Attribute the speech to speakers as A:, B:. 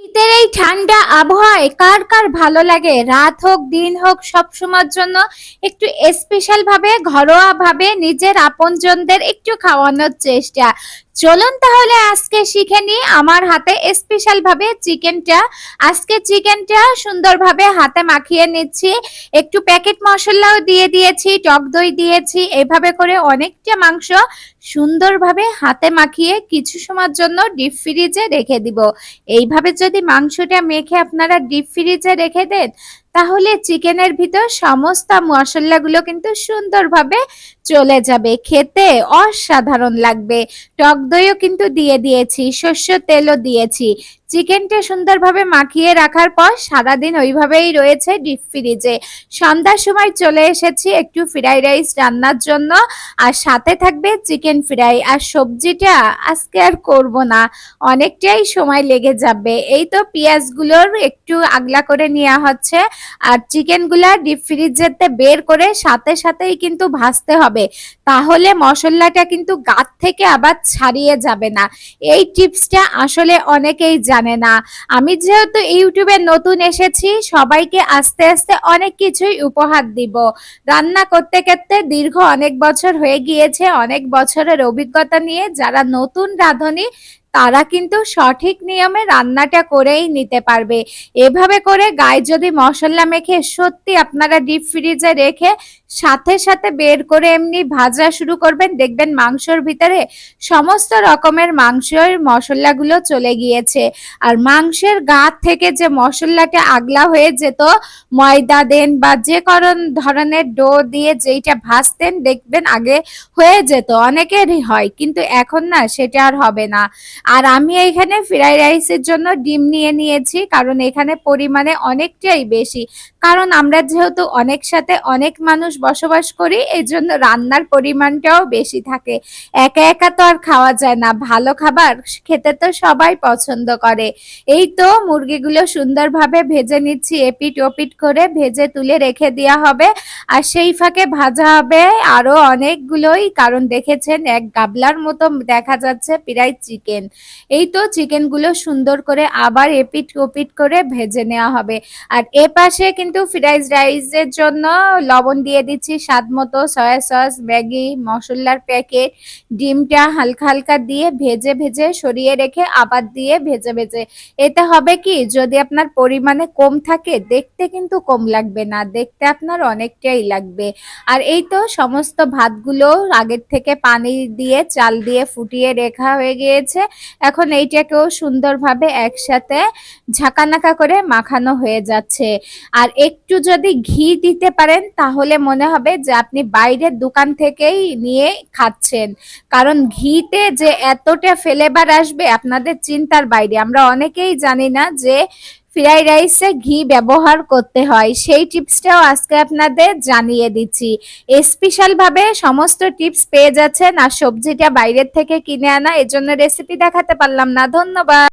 A: শীতের এই ঠান্ডা আবহাওয়ায় কার কার ভালো লাগে রাত হোক দিন হোক সব সময়ের জন্য একটু স্পেশাল ভাবে ঘরোয়া ভাবে নিজের আপনজনদের একটু খাওয়ানোর চেষ্টা। চলুন তাহলে আজকে শিখে নিই আমার হাতে স্পেশাল ভাবে চিকেনটা। আজকে চিকেনটা সুন্দরভাবে হাতে মাখিয়ে নিচ্ছি, একটু প্যাকেট মশলাও দিয়ে দিয়েছি, টক দই দিয়েছি, এভাবে করে অনেকটা মাংস সুন্দরভাবে হাতে মাখিয়ে কিছু সময়ের জন্য ডিপ ফ্রিজে রেখে দিব। এইভাবে যদি মাংসটা মেখে আপনারা ডিপ ফ্রিজে রেখে দেন তাহলে চিকেনের ভিতর সমস্ত মশলাগুলো কিন্তু সুন্দরভাবে চলে যাবে, খেতে অসাধারণ লাগবে। টক দইও কিন্তু দিয়ে দিয়েছি, সর্ষের তেলও দিয়েছি। চিকেনটা সুন্দরভাবে মাখিয়ে রাখার পর সারাদিন ওইভাবেই রয়েছে ডিপ ফ্রিজে। সন্ধ্যার সময় চলে এসেছি একটু ফ্রাইড রাইস রান্নার জন্য, আর সাথে থাকবে চিকেন ফ্রাই। আর সবজিটা আজকে আর করব না, অনেকটাই সময় লেগে যাবে। এই তো পেঁয়াজগুলোর একটু আগলা করে নেওয়া হচ্ছে, আর চিকেনগুলা ডিপ ফ্রিজেতে বের করে সাথে সাথেই কিন্তু ভাজতে হবে, তাহলে মশলাটা কিন্তু গাত থেকে আবার ছাড়িয়ে যাবে না। এই টিপসটা আসলে অনেকেই জানে না। আমি যেহেতু ইউটিউবে নতুন এসেছি, সবাইকে আস্তে আস্তে অনেক কিছুই উপহার দিব। রান্না করতে করতে দীর্ঘ অনেক বছর হয়ে গিয়েছে, অনেক বছরের অভিজ্ঞতা নিয়ে যারা নতুন রাঁধুনি তারা কিন্তু সঠিক নিয়মে রান্নাটা করেই নিতে পারবে। এভাবে করে গায়ে যদি মশলা মেখে সত্যি আপনারা ডিপ ফ্রিজে রেখে সাথে সাথে বের করে এমনি ভাজা শুরু করবেন, দেখবেন মাংসর ভিতরে সমস্ত রকমের মাংসের মশলাগুলো চলে গিয়েছে। আর মাংসের গা থেকে যে মশলাটা আগলা হয়ে যেত, ময়দা দেন বা যে ধরনের ডো দিয়ে যেইটা ভাজতেন দেখবেন আগে হয়ে যেত, অনেকেরই হয়, কিন্তু এখন না সেটা আর হবে না। আর আমি এখানে ফ্রাইড রাইসের জন্য ডিম নিয়ে নিয়েছি, কারণ এখানে পরিমাণে অনেকটাই বেশি। কারণ আমরা যেহেতু অনেক সাথে অনেক মানুষ বসবাস করি, এই জন্য রান্নার পরিমাণটাও বেশি থাকে। একা একা তো আর খাওয়া যায় না, ভালো খাবার খেতে তো সবাই পছন্দ করে। এই তো মুরগিগুলো সুন্দরভাবে ভেজে নিচ্ছি, এপিট ওপিট করে ভেজে তুলে রেখে দেওয়া হবে। আর সেই ফাঁকে ভাজা হবে আরো অনেকগুলোই, কারণ দেখেছেন এক গাবলার মতো দেখা যাচ্ছে প্রায় চিকেন। এই তো চিকেনগুলো সুন্দর করে আবার এপিট ওপিট করে ভেজে নেওয়া হবে। আর এ পাশে কিন্তু ফ্রাইড রাইসের জন্য লবণ দিয়ে দিচ্ছি স্বাদ মতো, সয়া সস, ম্যাগি মশলার প্যাকেট, ডিমটা হালকা হালকা দিয়ে ভেজে ভেজে সরিয়ে রেখে আবার দিয়ে ভেজে ভেজে। এতে হবে কি, যদি আপনার পরিমাণে কম থাকে দেখতে কিন্তু কম লাগবে না, দেখতে আপনার অনেকটাই লাগবে। আর এই তো সমস্ত ভাতগুলো আগের থেকে পানি দিয়ে চাল দিয়ে ফুটিয়ে রেখা হয়ে গিয়েছে। এখন এইটাকেও সুন্দরভাবে একসাথে ঝাঁকানাকা করে মাখানো হয়ে যাচ্ছে। আর একটু যদি ঘি দিতে পারেন তাহলে মনে হবে যে আপনি বাইরের দোকান থেকেই নিয়ে খাচ্ছেন, কারণ ঘিতে যে এতটা ফ্লেভার আসবে আপনাদের চিন্তার বাইরে। আমরা অনেকেই জানি না যে ফ্রাইড রাইসে ঘি ব্যবহার করতে হয়, সেই টিপসটাও আজকে আপনাদের জানিয়ে দিচ্ছি। স্পেশাল ভাবে সমস্ত টিপস পেয়ে যাচ্ছেন। আর সবজিটা বাইরের থেকে কিনে আনা, এজন্য রেসিপি দেখাতে পারলাম না। ধন্যবাদ।